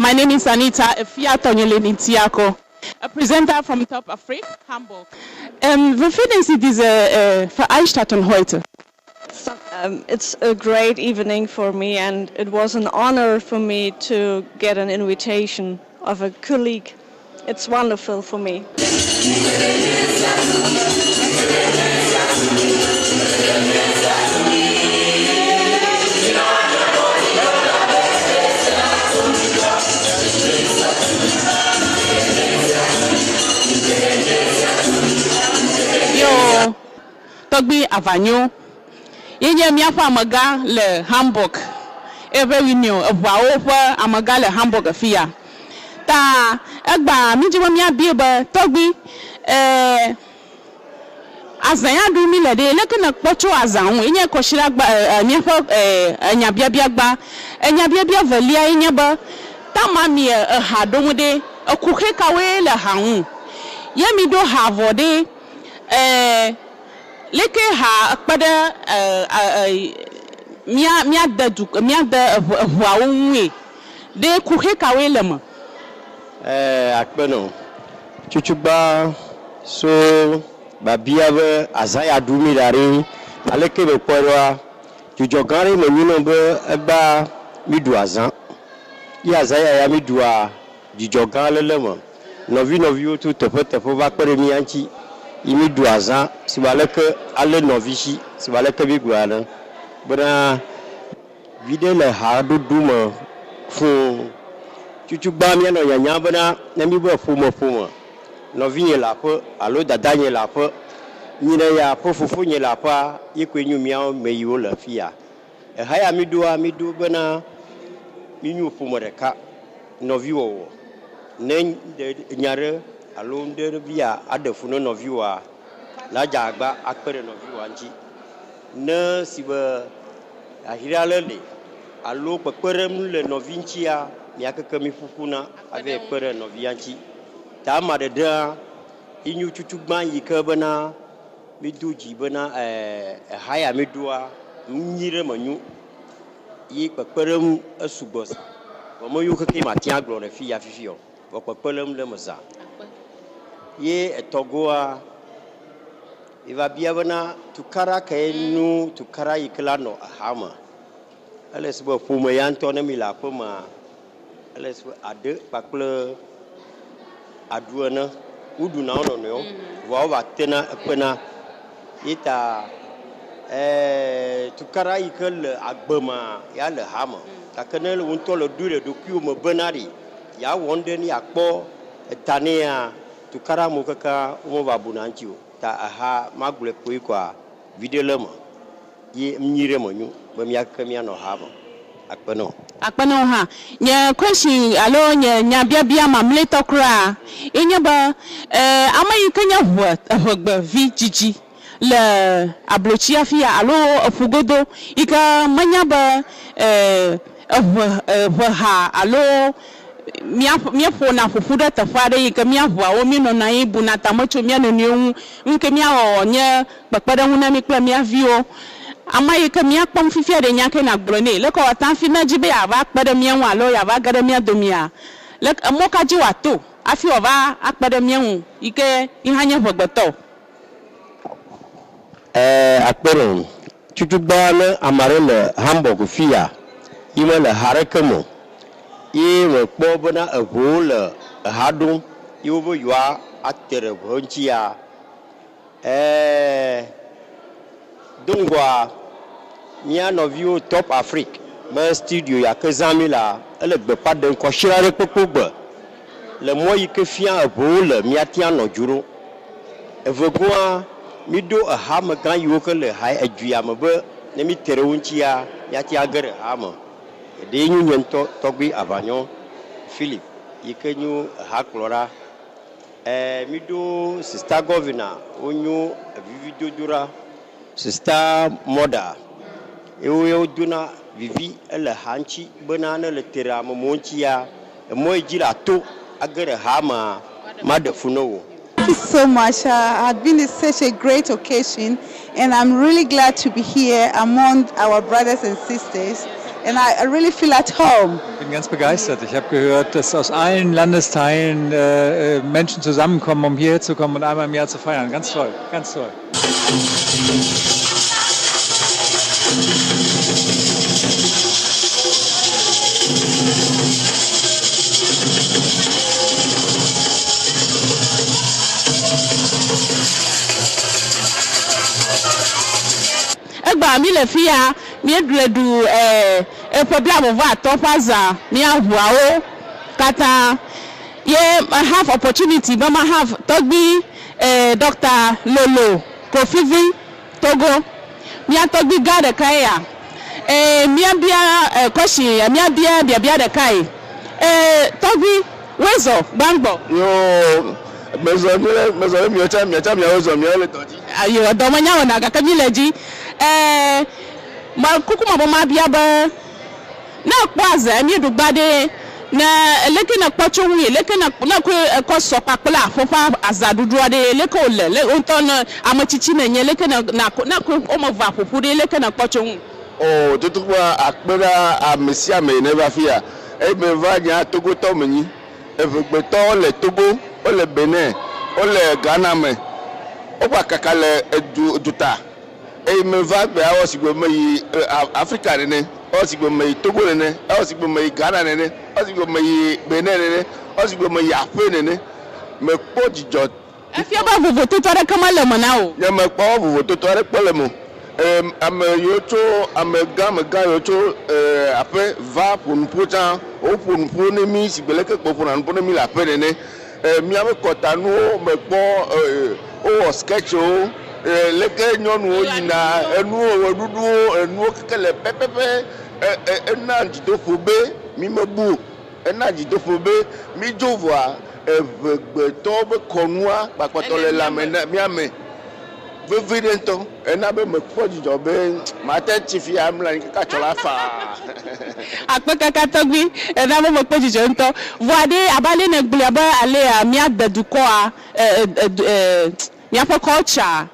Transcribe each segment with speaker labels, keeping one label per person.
Speaker 1: My name is Anita Efiatonyele-Ntiako, a presenter from Top Africa, Hamburg. We vinden Sie diese Veranstaltung heute?
Speaker 2: It's a great evening for me, and it was an honor for me to get an invitation of a colleague. It's wonderful for me.
Speaker 1: Yo, Togbi Avanyo. Yenye miapo amaga le Hamburg. Every union of Waopa amaga le Hamburg afia. Ta egba mijiwa mia biba Togbi azanya du mi le de lekena kpocho azanwu yenye koshira gba miapo enyabiabia gba enyabiabia velia yenye ba ta mami hadomude okuke kawe le hanwu. Yemi do havode leke ha pada mia da huawe de kuhe kawe lema
Speaker 3: akpeno chuchuba so babia be azaya dumi dare aleke be porwa jujogare me nyino be eba midu azan ya azaya ya midua jujogale lema novi otu tepo ba pere mi anchi imi duaza sibaleke ale novishi sibaleke biguana bana vide le ha duduma fu chuchuba mi no yanya bana na mi bo fumo novi nye la po alo dada nye la po nyina ya po fufu nye la pa yekwenyu mia meyo la fia haya midu bana minyu fumo reka novi wo ne nyare alo ndere bia adefuno noviwa la jagba akpere noviwa nji ne sibe ahira lele alo kpekperem le novinchia miakeke mi fufuna ave kpere novianchi ta madeda inyu chuchugban yike bana miduji bana haya midua nyire manyu yi kpekperem asubos bomo yukeke matia glo ne fia fifio kpekperem le maza ye etogoa iva biabana tukara kaenu tukara iklano ahama alesbo fuma yanto na mila poma alesbo ade pakle aduana udu na ono no wa tena pena ita tukara ikl agbema ya le hama takenel wonto le dure doku mo benari ya wonde ni akpo tania tukara mukaka umo babunanchiwo ta aha magule koi kwa videolema ye mnyire monyu bamiaka miano haba akpano
Speaker 1: ha nye question alo nya bia mamleto kra enye ba amayi kenya hwagba vjiji le ablochia fia alo ofugodo ika manya ba ha alo mia fona fufuda tafare ika mia bua o mi no na ibu na tamocho mia no niu nke mia o nye pakpada huna mi kla mia vio amayi ka mia kpam fifia de nyake na glone le ko watan fi na jibe ava akpada mia wa lo ya va gada mia domia le moka ji wato afi ova akpada mia hu ike ihanye bogboto
Speaker 3: akpero chuchuba le amare le Hamburg fia ime le harekemo ye kpo bona ehole hadun yobo ywa atere bonchia dungwa mia novio Top Africa ba studio ya kezamila ele gbe pade ko shirare popogbe le moyi ke fia ehole mia tia no juro evogua mido ahama kan yoke le hai ajuya mbe ne mi tere wonchia ya tia gere hama de nyu nyento Togbi Avanyo Philip yikenyu haklora mido sister governor onyu vivi dura sister mother ewo duna vivi ele hanchi banana le tera monchia moy jira to agere hama madafuno.
Speaker 4: Thank you so much. It's been such a great occasion, and I'm really glad to be here among our brothers and sisters, and I really feel at home.
Speaker 5: Ich bin ganz begeistert. Ich habe gehört, dass aus allen Landesteilen Menschen zusammenkommen, um hierher zu kommen und einmal im Jahr zu feiern. Ganz toll, ganz toll.
Speaker 1: Mi le fia mi edredu problem over topaza mi ahuao kata ye have opportunity but I have Togbi Dr. Lolo Kofivi Togo mi atogbi gade kaya mi abia question mi abia bia de kai Togbi wezo bangbo
Speaker 3: yo mezo mi ocha mi ozo mi ole toji
Speaker 1: ayo do manya ona ka mi leji ma kukuma bo ma bia ba na kwaza mi dugbade na leke na kpacho wi leke na ko so papla fofa azadudu ade leke ole le onton amachichi na nye leke na ko o mo va popude leke na kpacho wi
Speaker 3: oh tutukwa akpera amesia me never fear e me va nya Togo to menyi e vegbe to le Togo o le Benin o le Ghana me o kwa kakale eduta e me va gbe awo sigbo me Africa ne o sigbo me Togo ne o sigbo me Ghana ne o sigbo me Benin ne o sigbo me Afe ne me po jijo
Speaker 1: e fi ba vovo to tore kama le mo na o
Speaker 3: ya me po vovo to tore pole mo ame yoto ame ga yoto après va pour nous prochain au pour nous prendre mi sigbele ke pour nous prendre mi la peine ne mi ame kotanu me po o sketch o leke nyonu oyina enu odudu enu kekele pepepe ena jidofobé mi mebu ena jidofobé mi jovoa evegbe to be konua papato le la mi ame vevidento ena be me poji jobe mate tifi amla ni ka chola fa
Speaker 1: akpeka Togbi ena be me poji jonto voade abale ne gbele ba ale a mi adeduko a mi afa culture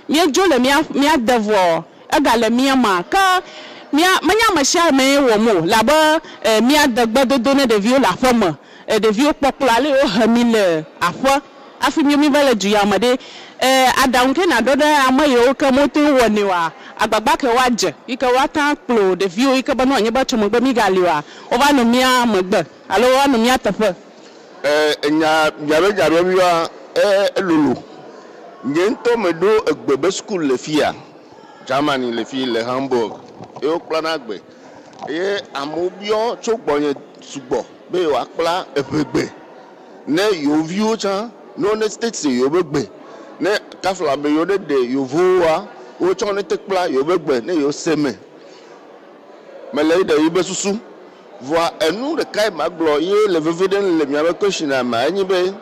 Speaker 1: mi jole mi adevo egale mi ma ka mi manya ma sha me wo mo la ba mi adegbe dodo ne de vieux la forme de vieux populale o hamile afo afi mi bele du yamade adawunke na doda amayo ka moto woni wa agbagba ke waje ike wata klo de view ike ba no anye ba tumo gba mi galiwa o ba no mi amagba alo wa no mi atafa
Speaker 3: nya jabe mi wa lulu ngento medo egbebe school le fia Germany le fi le Hamburg e o plana gbe e amobio chogbonye sugbo be wa pla ebegbe ne yo view cha no ne states yo begbe ne kafla be yo de yovoa o chone tekpla yo begbe ne yo seme mele de yibe susu voa enu de kai maglo ye le veveden le miabe koshina ma anyi be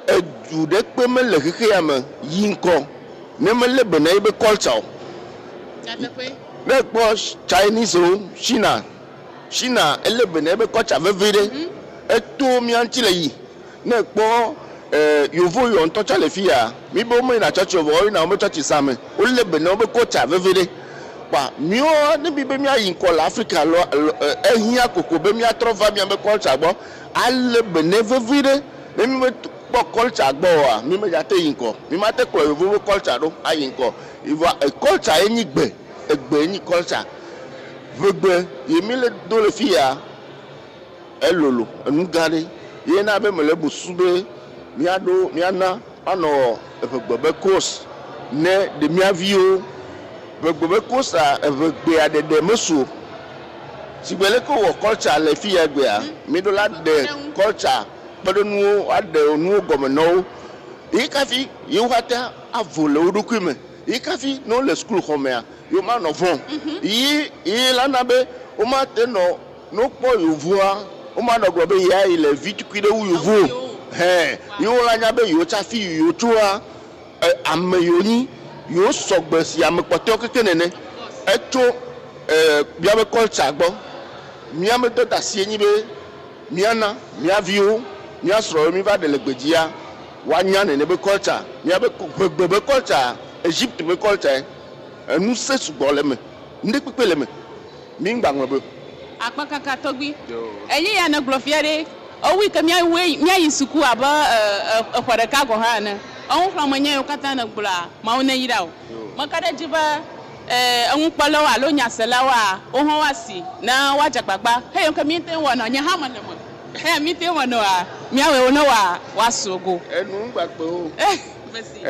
Speaker 3: edu de pe mele keke ya me yinko ne mele be na yibe culture ne po Chinese o China ele be na yibe culture vevede eto mi anti le yi ne po yovo yo ntocha le fia mi bo mo na church of o na mo church same o le be na o be kocha vevede pa mi o ne bi be mi ayin ko la Africa lo ehin akoko be mi atrofa mi be culture gbo ale be ne vevede ne mi po culture gbo wa mi me ja te yin ko mi ma te ko yovo culture do ayin ko ivo culture eyin gbe egbe eyin culture vegbe yemi le do le fia elolo enu gare ye na be me le busube miana ano evegbe course ne de miavio evegbe course a evegbe adede meso sigbele ko wo culture le fi egbe a midola de culture pedonu ade onu gomeno ikafi you hata avole odukume ikafi no le school home you man of home yi la na be o ma te no po yovua o ma no grobe ya ile vitukide wu yovu yo la nya be yo chafi yo tua ame yo ni yo sogbe si ame poto keke nene eto bia be culture gbo mi ame to da si enyi be miana mi avio mi asro mi va de legbejia wa nya nene be culture mi abe be culture Egypt be culture enu se sugbo le me nde pepe le me
Speaker 6: Mingba ngbe.
Speaker 1: Akpa kaka togbi. Eyi ya na glofiere. O wi ke mia yi suku aba kware ka go ha na. On fra manya yo kata na gbula ma wona yira o. Makada jiba an kwalo wa lo nya selawa o ho wasi na waja gbagba. He yo ke mi ten wona nya ha ma na mo. He mi ten wona wa mi awe wona wa sogo.
Speaker 6: Enu gbagbo o.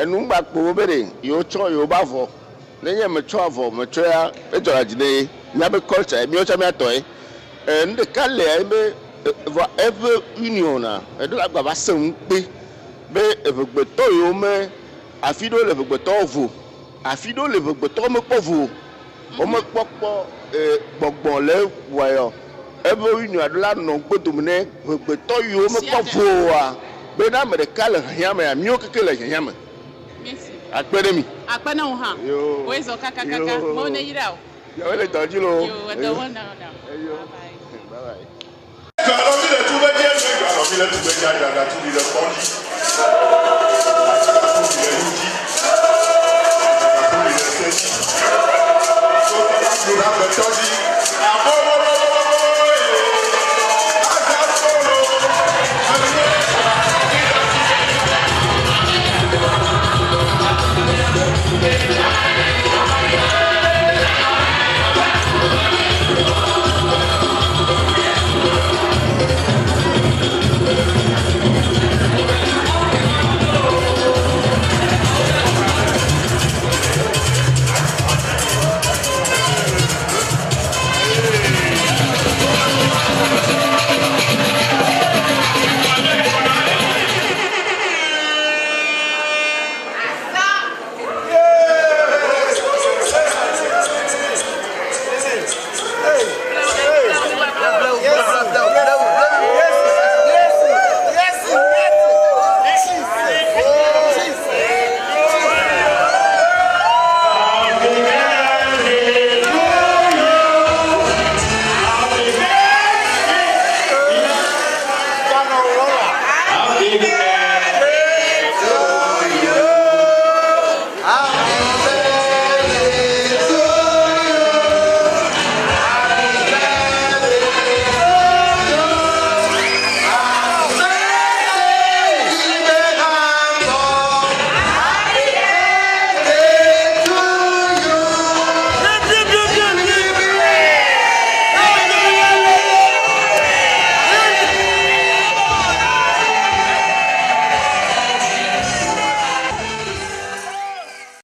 Speaker 6: Enu gbagbo bere yo cho yo ba fo. Lenye me cho avo me cho ya e jora jide nya be culture mi o cha mi atoy. Nde kale ebe every union na e do agba ba sem pe be evegbeto yo me afido le evegbeto vo afido le evegbeto me povo o me popo gbogbo le wayo every union adula no gbodumne evegbeto yo me povo wa be na me de kale hanyama ya mi o kekele hanyama merci akpere mi
Speaker 1: akpana o ha o ezo kaka mo ne yira o
Speaker 6: yo le toju lo
Speaker 1: yo we do one now bye bye.
Speaker 7: Alors, il est tout le temps, il est tout le temps, il est tout le temps, il est tout le temps.